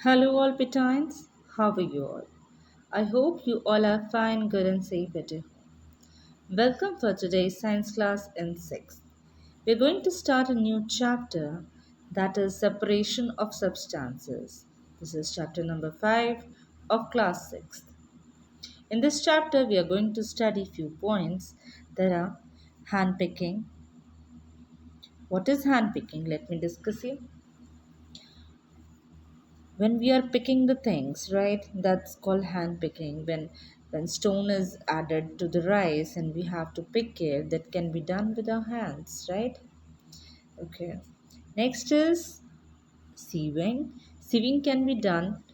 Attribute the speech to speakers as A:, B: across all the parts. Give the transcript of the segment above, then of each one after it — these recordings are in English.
A: Hello, all Pitines. How are you all? I hope you all are fine, good, and safe at home. Welcome for today's science class in 6th. We're going to start a new chapter that is separation of substances. This is chapter number 5 of class 6th. In this chapter, we are going to study few points that are handpicking. What is handpicking? Let me discuss you. When we are picking the things, right, that's called hand picking. When stone is added to the rice and we have to pick it, that can be done with our hands, right? Okay, next is sieving can be done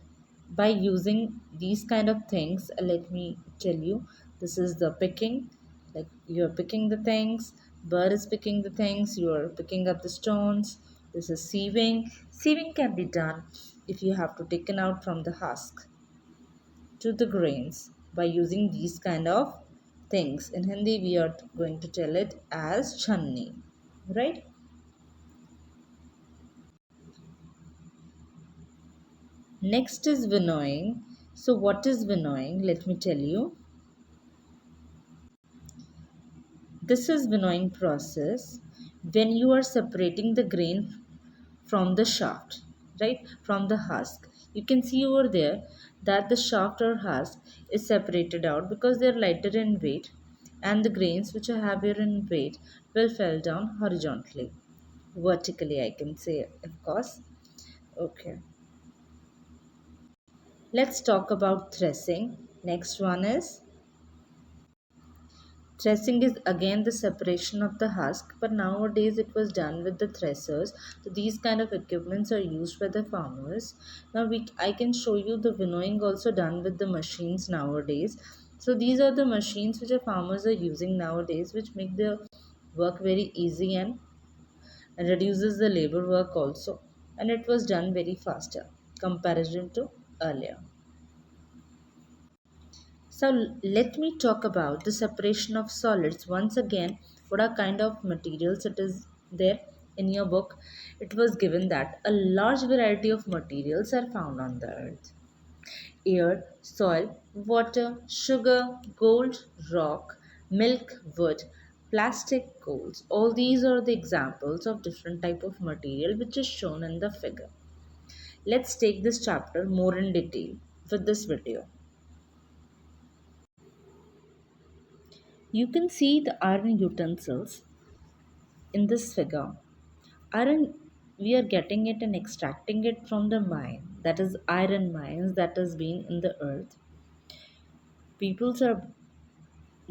A: by using these kind of things. Let me tell you, this is the picking. Like, you're picking the things, bird is picking the things, you're picking up the stones. This is sieving can be done if you have to taken out from the husk to the grains by using these kind of things. In Hindi we are going to tell it as channi, right? Next is winnowing. So what is winnowing? Let me tell you. This is winnowing process when you are separating the grain from the shaft, right? From the husk. You can see over there that the shaft or husk is separated out because they are lighter in weight, and the grains which are heavier in weight will fall down horizontally. Vertically, I can say, of course. Okay. Let's talk about threshing. Next one is threshing is again the separation of the husk, but nowadays it was done with the threshers. So these kind of equipments are used by the farmers. Now I can show you the winnowing also done with the machines nowadays. So these are the machines which the farmers are using nowadays, which make the work very easy and reduces the labor work also. And it was done very faster comparison to earlier. So let me talk about the separation of solids. Once again, what are kind of materials it is there in your book? It was given that a large variety of materials are found on the earth. Air, soil, water, sugar, gold, rock, milk, wood, plastic, coals. All these are the examples of different type of material which is shown in the figure. Let's take this chapter more in detail with this video. You can see the iron utensils in this figure. Iron, we are getting it and extracting it from the mine, that is iron mines that has been in the earth. Peoples are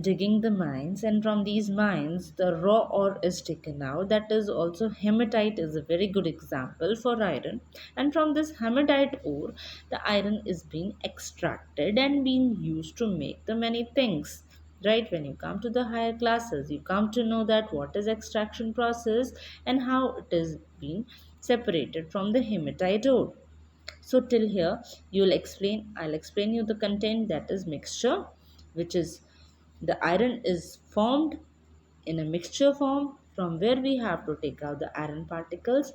A: digging the mines, and from these mines the raw ore is taken out. That is also hematite is a very good example for iron. And from this hematite ore the iron is being extracted and being used to make the many things, right? When you come to the higher classes, you come to know that what is extraction process and how it is being separated from the hematite ore. So till here I'll explain you the content, that is mixture, which is the iron is formed in a mixture form from where we have to take out the iron particles.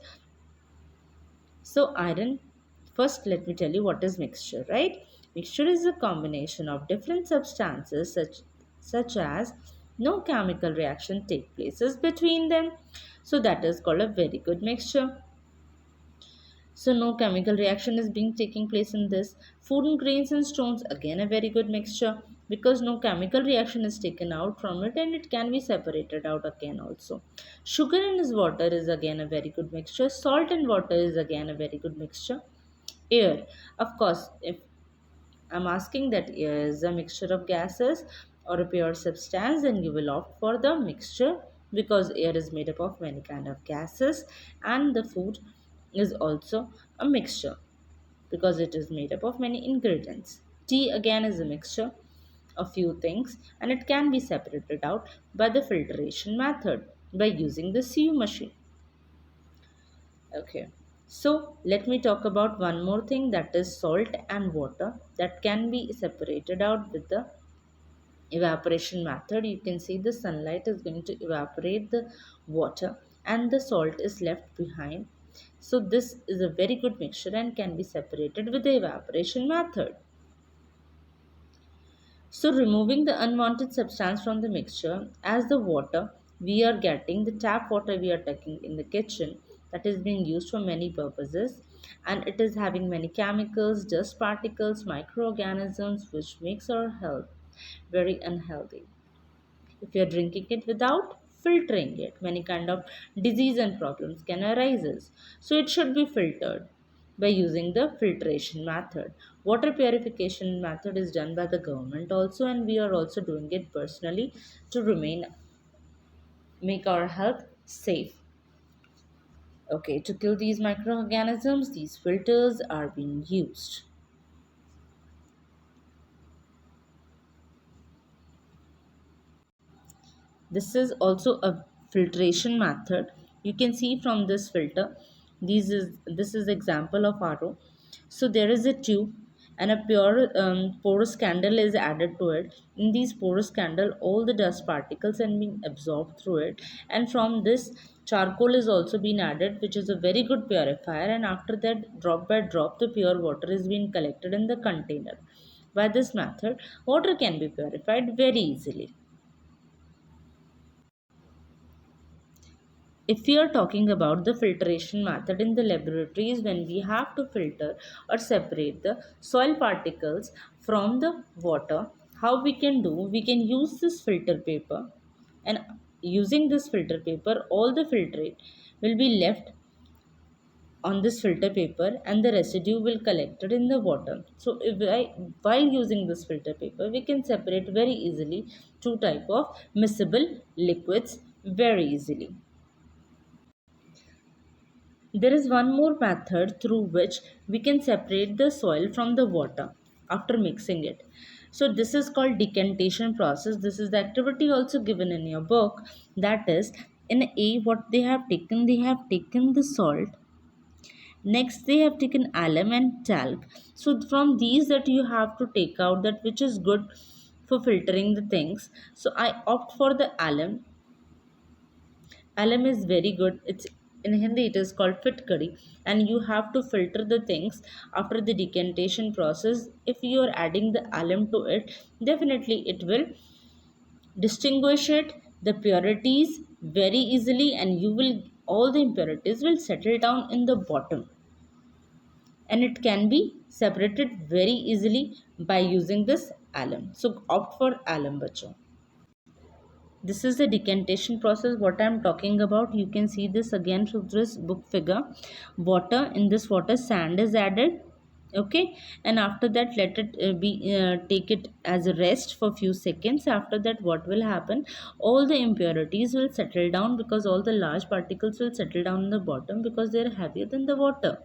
A: So iron, first let me tell you what is mixture, right? Mixture is a combination of different substances such as no chemical reaction take places between them. So that is called a very good mixture. So no chemical reaction is being taking place in this. Food and grains and stones, again a very good mixture because no chemical reaction is taken out from it and it can be separated out again also. Sugar and water is again a very good mixture. Salt and water is again a very good mixture. Air, of course, if I'm asking that air is a mixture of gases or a pure substance, then you will opt for the mixture because air is made up of many kind of gases, and the food is also a mixture because it is made up of many ingredients. Tea again is a mixture of few things, and it can be separated out by the filtration method by using the sieve machine. Okay. So let me talk about one more thing, that is salt and water that can be separated out with the evaporation method. You can see the sunlight is going to evaporate the water and the salt is left behind. So this is a very good mixture and can be separated with the evaporation method. So removing the unwanted substance from the mixture, as the water we are getting, the tap water we are taking in the kitchen, that is being used for many purposes, and it is having many chemicals, dust particles, microorganisms, which makes our health very unhealthy. If you are drinking it without filtering it, many kind of disease and problems can arise. So it should be filtered by using the filtration method. Water purification method is done by the government also, and we are also doing it personally to remain make our health safe. Okay, to kill these microorganisms, these filters are being used. This is also a filtration method. You can see from this filter, this is example of RO. So there is a tube and a pure porous candle is added to it. In these porous candle, all the dust particles are being absorbed through it, and from this charcoal is also being added, which is a very good purifier. And after that, drop by drop, the pure water is being collected in the container. By this method, water can be purified very easily. If we are talking about the filtration method in the laboratories, when we have to filter or separate the soil particles from the water, how we can do, we can use this filter paper, and using this filter paper, all the filtrate will be left on this filter paper and the residue will collected in the water. So while using this filter paper, we can separate very easily two type of miscible liquids very easily. There is one more method through which we can separate the soil from the water after mixing it. So this is called decantation process. This is the activity also given in your book. That is, in A, what they have taken the salt. Next, they have taken alum and talc. So from these that you have to take out that which is good for filtering the things. So I opt for the alum. Alum is very good. It's in Hindi it is called fitkari, and you have to filter the things after the decantation process. If you are adding the alum to it, definitely it will distinguish it the purities very easily, and you will all the impurities will settle down in the bottom, and it can be separated very easily by using this alum. So opt for alum, bacho. This is the decantation process what I am talking about. You can see this again through this book figure. Water, in this water sand is added, okay, and after that let it be take it as a rest for few seconds. After that, what will happen, all the impurities will settle down, because all the large particles will settle down in the bottom because they are heavier than the water,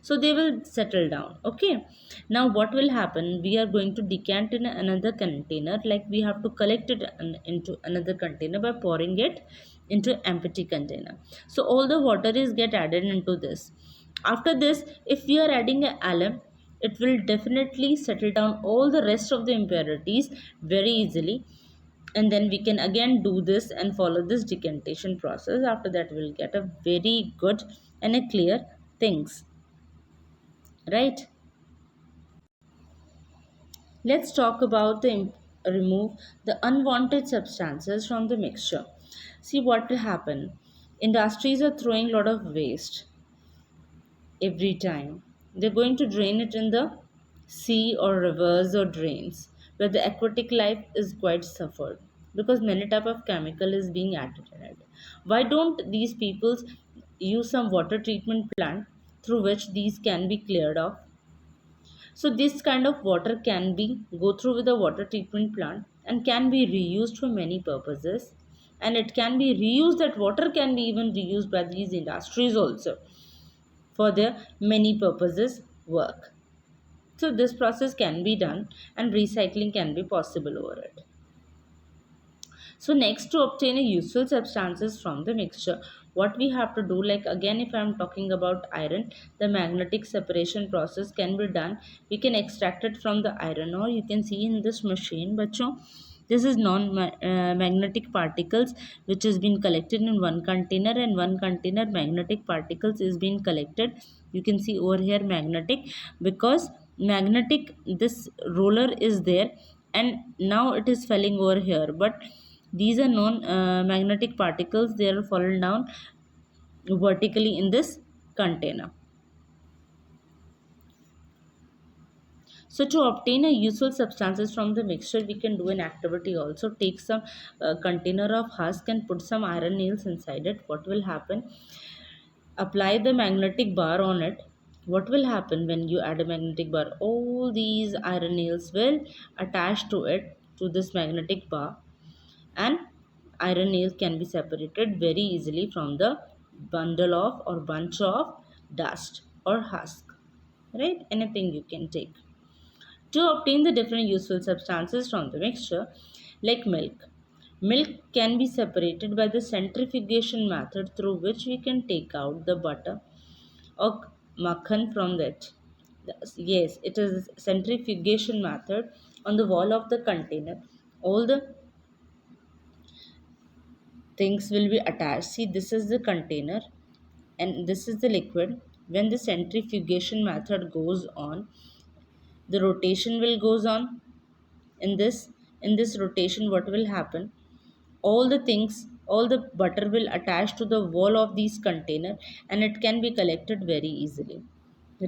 A: so they will settle down. Okay, now what will happen, we are going to decant in another container, like we have to collect it into another container by pouring it into empty container. So all the water is get added into this. After this, if we are adding a alum, it will definitely settle down all the rest of the impurities very easily, and then we can again do this and follow this decantation process. After that, we'll get a very good and a clear things, right? Let's talk about the remove the unwanted substances from the mixture. See what will happen. Industries are throwing a lot of waste every time. They're going to drain it in the sea or rivers or drains where the aquatic life is quite suffered because many type of chemical is being added in it. Why don't these peoples use some water treatment plant through which these can be cleared off? So this kind of water can be go through with a water treatment plant and can be reused for many purposes, and it can be reused, that water can be even reused by these industries also for their many purposes work. So this process can be done and recycling can be possible over it. So next, to obtain a useful substances from the mixture, what we have to do, like again if I am talking about iron, the magnetic separation process can be done. We can extract it from the iron ore. You can see in this machine, bacho, This is non-magnetic particles which has been collected in one container, and one container magnetic particles is being collected. You can see over here magnetic, because magnetic, this roller is there, and now it is falling over here, but these are non magnetic particles, they are fallen down vertically in this container. So to obtain a useful substances from the mixture, we can do an activity also. Take some container of husk and put some iron nails inside it. What will happen? Apply the magnetic bar on it. What will happen when you add a magnetic bar? All these iron nails will attach to it, to this magnetic bar, and iron nails can be separated very easily from the bundle of or bunch of dust or husk. Right? Anything you can take. To obtain the different useful substances from the mixture, like milk. Milk can be separated by the centrifugation method, through which we can take out the butter or makhan from it. Yes, it is centrifugation method. On the wall of the container, all the things will be attached. See, this is the container and this is the liquid. When the centrifugation method goes on, the rotation will goes on. In this rotation, what will happen? All the things, all the butter will attach to the wall of these container, and it can be collected very easily.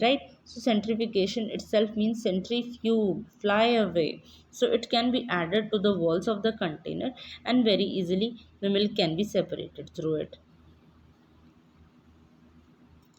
A: Right? So centrifugation itself means centrifuge, fly away. So it can be added to the walls of the container, and very easily the milk can be separated through it.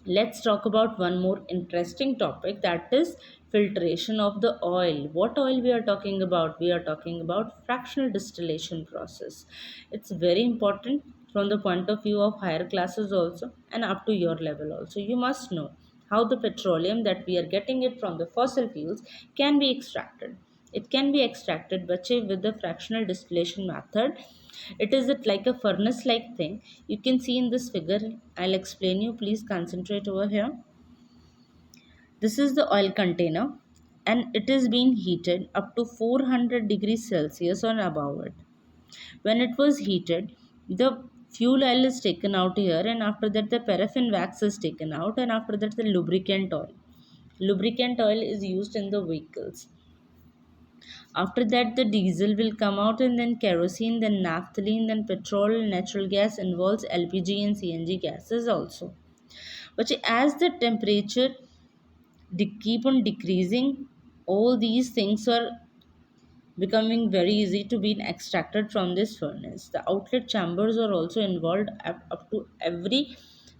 A: Let's talk about one more interesting topic, that is filtration of the oil. What oil we are talking about? We are talking about fractional distillation process. It's very important from the point of view of higher classes also, and up to your level also. You must know how the petroleum that we are getting it from the fossil fuels can be extracted. It can be extracted with the fractional distillation method. It is it like a furnace like thing. You can see in this figure. I'll explain you. Please concentrate over here. This is the oil container, and it is being heated up to 400 degrees Celsius or above it. When it was heated, the fuel oil is taken out here, and after that the paraffin wax is taken out, and after that the lubricant oil. Lubricant oil is used in the vehicles. After that, the diesel will come out, and then kerosene, then naphthalene, then petrol, natural gas involves LPG and CNG gases also. But as the temperature keep on decreasing, all these things are becoming very easy to be extracted from this furnace. The outlet chambers are also involved up to every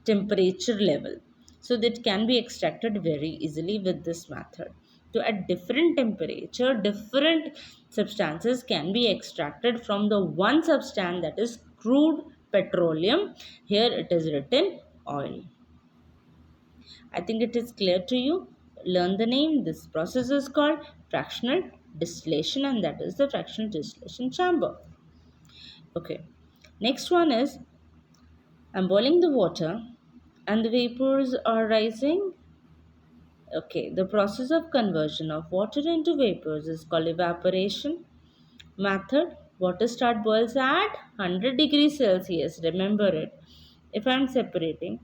A: temperature level, so that can be extracted very easily with this method. So at different temperature, different substances can be extracted from the one substance, that is crude petroleum. Here it is written oil. I think it is clear to you. Learn the name. This process is called fractional distillation, and that is the fractional distillation chamber. Okay. Next one is, I'm boiling the water and the vapors are rising. Okay. The process of conversion of water into vapors is called evaporation method. Water start boils at 100 degrees Celsius. Remember it. If I am separating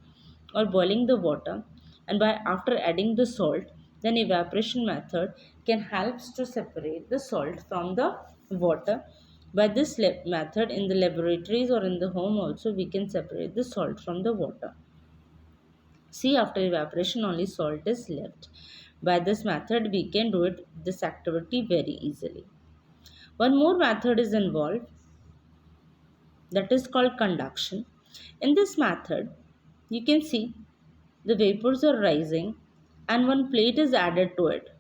A: or boiling the water, and by after adding the salt, then evaporation method can helps to separate the salt from the water. By this method, in the laboratories or in the home also, we can separate the salt from the water. See, after evaporation only salt is left. By this method we can do this activity very easily. One more method is involved, that is called conduction. In this method, you can see the vapors are rising, and one plate is added to it.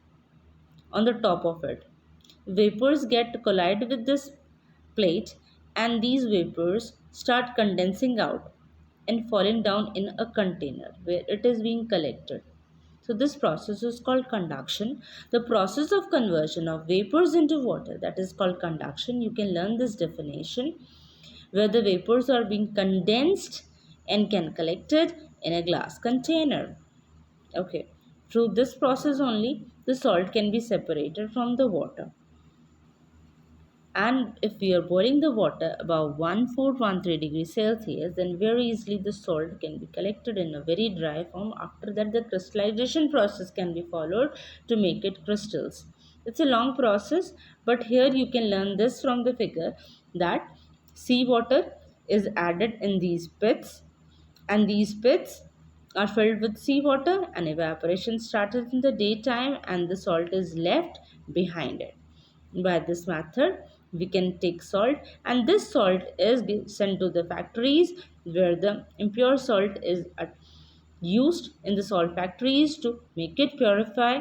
A: On the top of it, vapors get collide with this plate, and these vapors start condensing out and falling down in a container where it is being collected. So this process is called conduction. The process of conversion of vapors into water, that is called conduction. You can learn this definition, where the vapors are being condensed and can collected in a glass container. Okay. Through this process only, the salt can be separated from the water. And if we are boiling the water above 1413 degrees Celsius, then very easily the salt can be collected in a very dry form. After that, the crystallization process can be followed to make it crystals. It's a long process, but here you can learn this from the figure that seawater is added in these pits, and these pits are filled with seawater, and evaporation started in the daytime and the salt is left behind it. By this method, we can take salt, and this salt is sent to the factories where the impure salt is used in the salt factories to make it purify.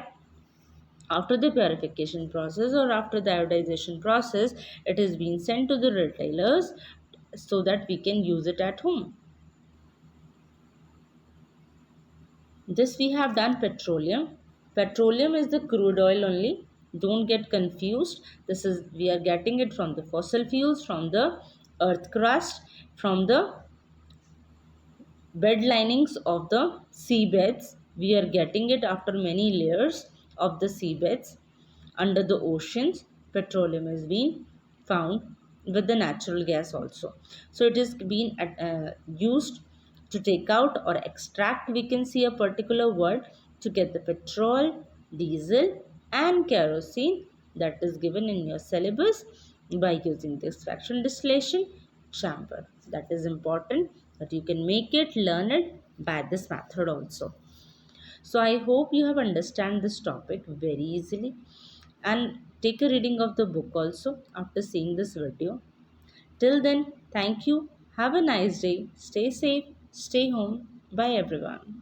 A: After the purification process or after the iodization process, it is being sent to the retailers so that we can use it at home. This we have done petroleum. Petroleum is the crude oil only. Don't get confused. This is we are getting it from the fossil fuels, from the earth crust, from the bed linings of the seabeds. We are getting it after many layers of the seabeds under the oceans. Petroleum is being found with the natural gas also. So it is being used to take out or extract, we can see a particular word, to get the petrol, diesel and kerosene that is given in your syllabus by using the extraction distillation chamber. That is important that you can make it, learn it by this method also. So I hope you have understand this topic very easily, and take a reading of the book also after seeing this video. Till then, thank you. Have a nice day. Stay safe. Stay home. Bye everyone.